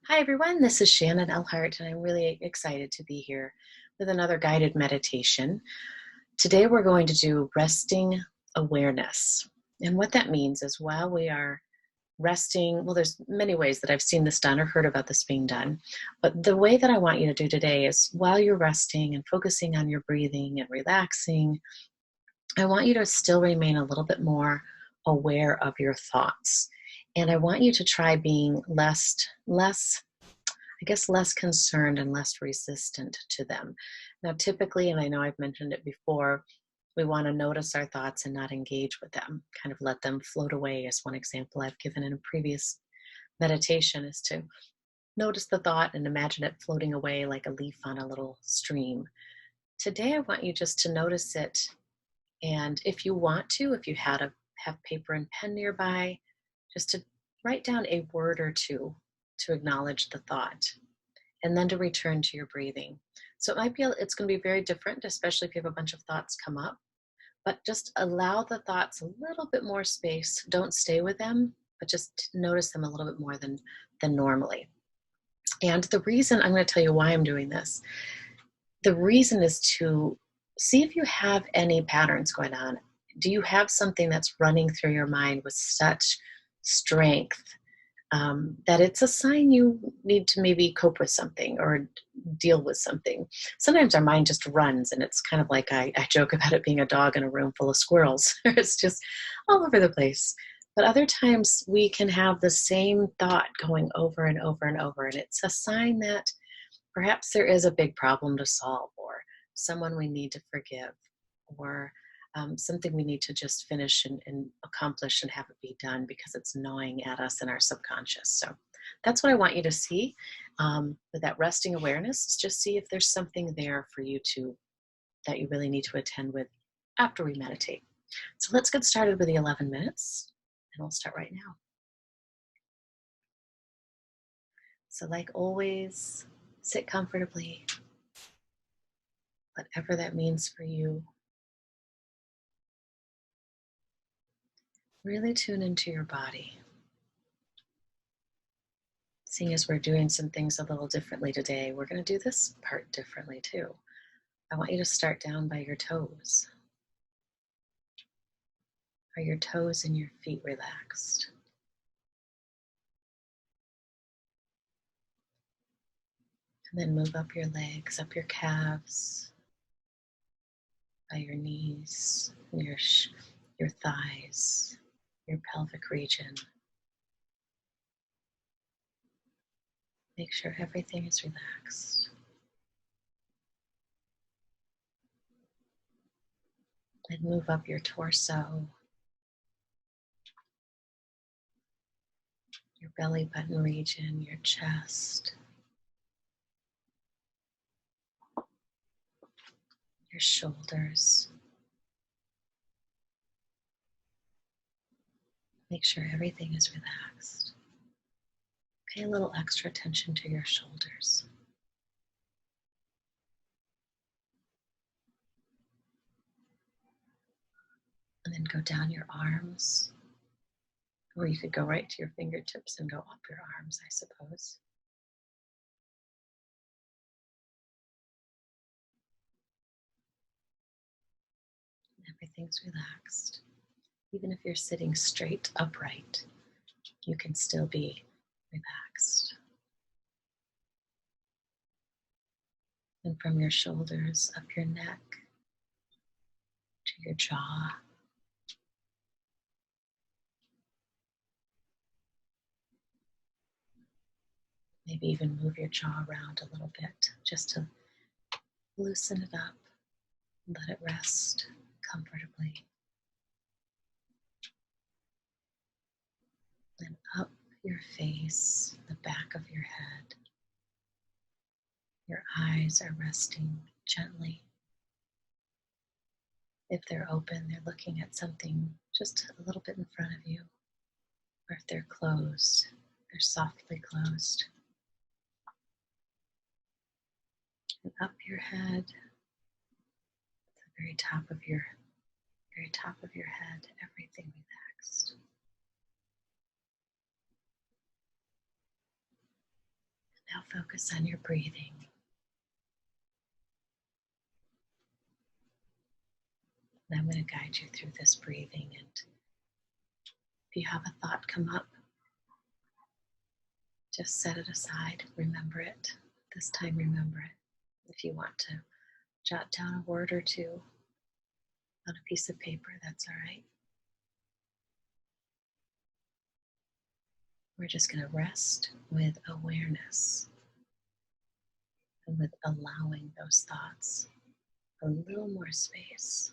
Hi, everyone. This is Shannon Elhart, and I'm really excited to be here with another guided meditation. Today, we're going to do resting awareness. And what that means is while we are resting, well, there's many ways that I've seen this done or heard about this being done. But the way that I want you to do today is while you're resting and focusing on your breathing and relaxing, I want you to still remain a little bit more aware of your thoughts. And I want you to try being less concerned and less resistant to them. Now, typically, and I know I've mentioned it before, we want to notice our thoughts and not engage with them, kind of let them float away, is one example I've given in a previous meditation, is to notice the thought and imagine it floating away like a leaf on a little stream. Today, I want you just to notice it. And if you want to, if you have paper and pen nearby, just to write down a word or two to acknowledge the thought and then to return to your breathing. So it's going to be very different, especially if you have a bunch of thoughts come up, but just allow the thoughts a little bit more space. Don't stay with them, but just notice them a little bit more than normally. And the reason, I'm going to tell you why I'm doing this. The reason is to see if you have any patterns going on. Do you have something that's running through your mind with such strength that it's a sign you need to maybe cope with something or deal with something? Sometimes our mind just runs, and it's kind of like I joke about it being a dog in a room full of squirrels. It's just all over the place. But other times we can have the same thought going over and over and over, and it's a sign that perhaps there is a big problem to solve, or someone we need to forgive, or something we need to just finish and accomplish and have it be done because it's gnawing at us in our subconscious. So that's what I want you to see with that resting awareness, is just see if there's something there for you that you really need to attend with after we meditate. So let's get started with the 11 minutes, and we'll start right now. So like always, sit comfortably, whatever that means for you. Really tune into your body. Seeing as we're doing some things a little differently today, we're going to do this part differently too. I want you to start down by your toes. Are your toes and your feet relaxed? And then move up your legs, up your calves, by your knees, your thighs, your pelvic region. Make sure everything is relaxed. Then move up your torso, your belly button region, your chest, your shoulders. Make sure everything is relaxed. Pay a little extra attention to your shoulders. And then go down your arms, or you could go right to your fingertips and go up your arms, I suppose. Everything's relaxed. Even if you're sitting straight upright, you can still be relaxed. And from your shoulders, up your neck, to your jaw. Maybe even move your jaw around a little bit just to loosen it up and let it rest comfortably. Then up your face, the back of your head. Your eyes are resting gently. If they're open, they're looking at something just a little bit in front of you. Or if they're closed, they're softly closed. And up your head, the very top of your head, everything relaxed. Now focus on your breathing. And I'm going to guide you through this breathing. And if you have a thought come up, just set it aside. Remember it. This time, remember it. If you want to jot down a word or two on a piece of paper, that's all right. We're just going to rest with awareness and with allowing those thoughts a little more space.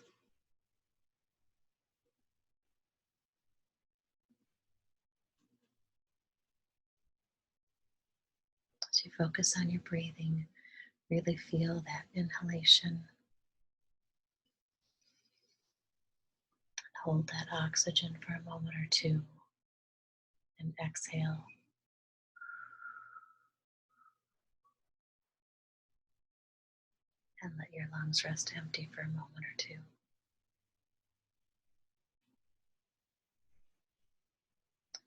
As you focus on your breathing, really feel that inhalation. Hold that oxygen for a moment or two and exhale. And let your lungs rest empty for a moment or two.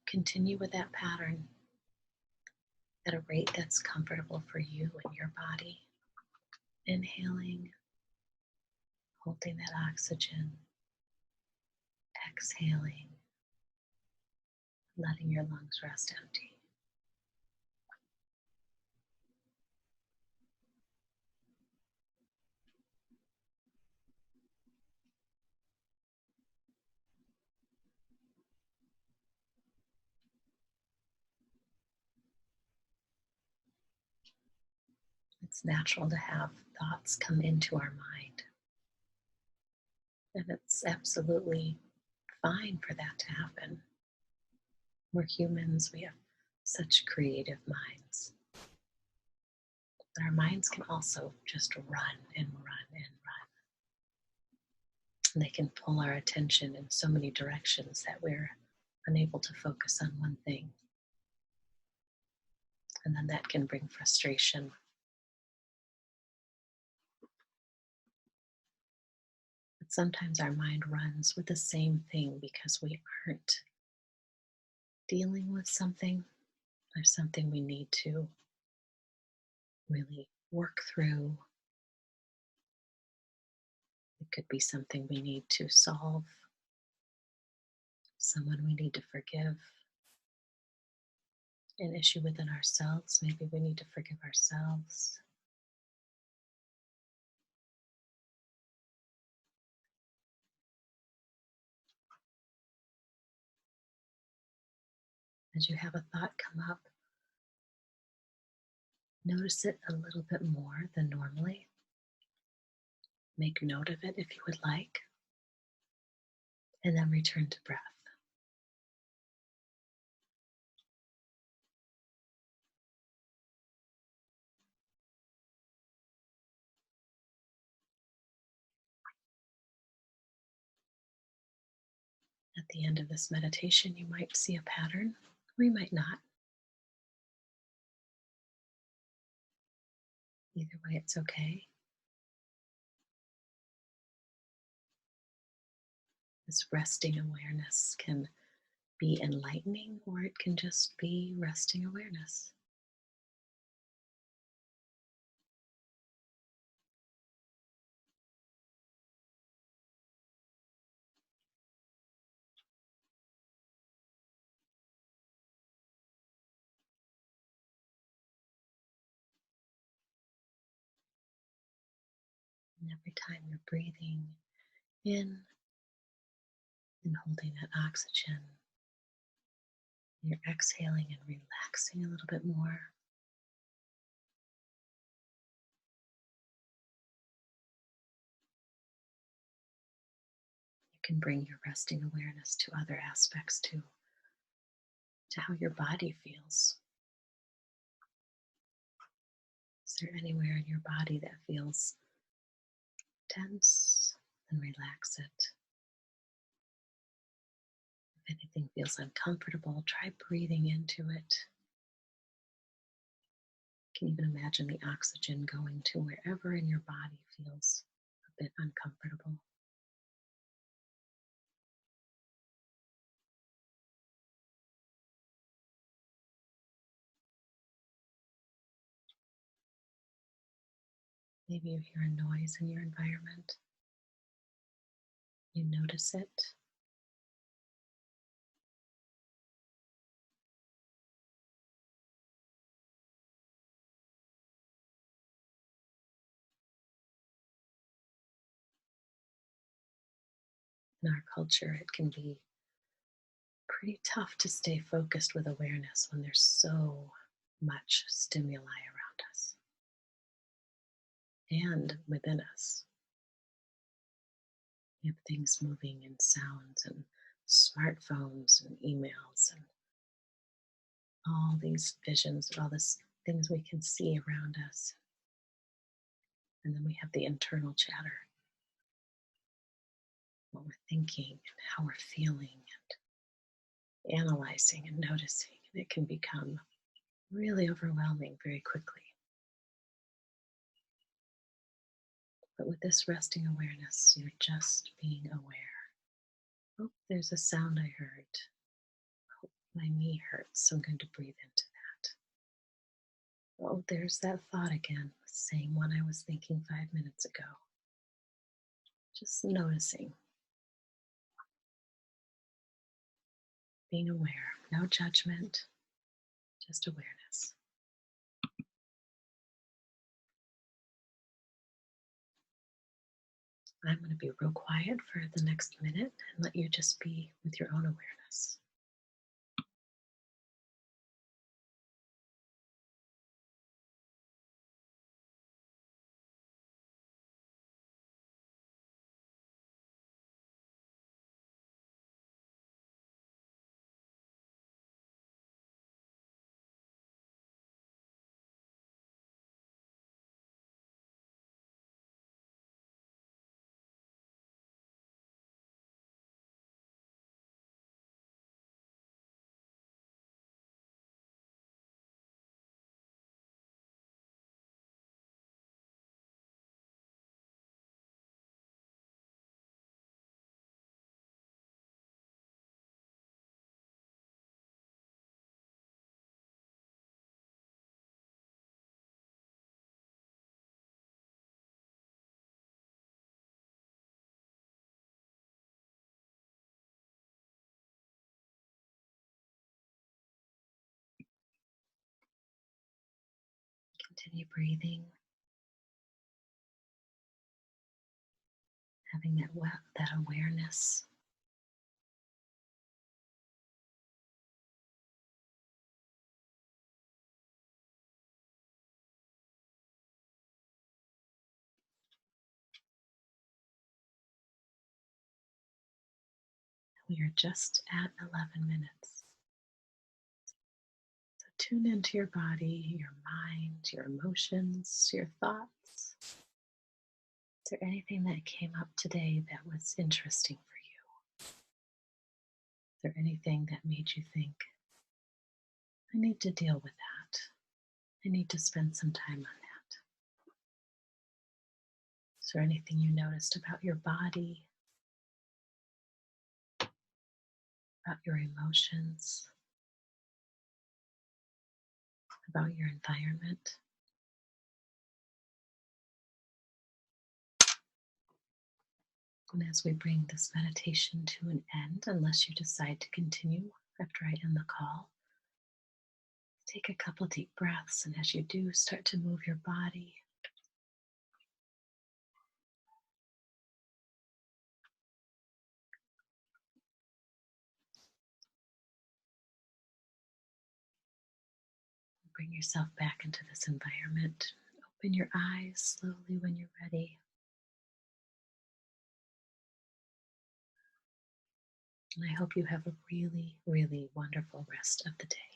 Continue with that pattern at a rate that's comfortable for you and your body. Inhaling, holding that oxygen, exhaling, letting your lungs rest empty. It's natural to have thoughts come into our mind. And it's absolutely fine for that to happen. We're humans, we have such creative minds. But our minds can also just run and run and run. And they can pull our attention in so many directions that we're unable to focus on one thing. And then that can bring frustration. But sometimes our mind runs with the same thing because we aren't dealing with something or something we need to really work through. It could be something we need to solve, someone we need to forgive, an issue within ourselves. Maybe we need to forgive ourselves. As you have a thought come up, notice it a little bit more than normally. Make note of it if you would like, and then return to breath. At the end of this meditation, you might see a pattern, or you might not. Either way, it's okay. This resting awareness can be enlightening, or it can just be resting awareness. And every time you're breathing in and holding that oxygen, you're exhaling and relaxing a little bit more. You can bring your resting awareness to other aspects too, to how your body feels. Is there anywhere in your body that feels tense? Then relax it. If anything feels uncomfortable, try breathing into it. You can even imagine the oxygen going to wherever in your body feels a bit uncomfortable. Maybe you hear a noise in your environment. You notice it. In our culture, it can be pretty tough to stay focused with awareness when there's so much stimuli around us and within us. We have things moving in sounds and smartphones and emails and all these visions and all these things we can see around us. And then we have the internal chatter, what we're thinking and how we're feeling and analyzing and noticing. And it can become really overwhelming very quickly. But with this resting awareness, you're just being aware. Oh, there's a sound I heard. Oh, my knee hurts, so I'm going to breathe into that. Oh, there's that thought again, the same one I was thinking 5 minutes ago. Just noticing, being aware, no judgment, just awareness. I'm going to be real quiet for the next minute and let you just be with your own awareness. Continue breathing, having that awareness. We are just at 11 minutes. So tune into your body, your mind, your emotions, your thoughts. Is there anything that came up today that was interesting for you? Is there anything that made you think, I need to deal with that? I need to spend some time on that. Is there anything you noticed about your body, about your emotions, about your environment? And as we bring this meditation to an end, unless you decide to continue after I end the call, take a couple deep breaths. And as you do, start to move your body. Bring yourself back into this environment. Open your eyes slowly when you're ready. And I hope you have a really, really wonderful rest of the day.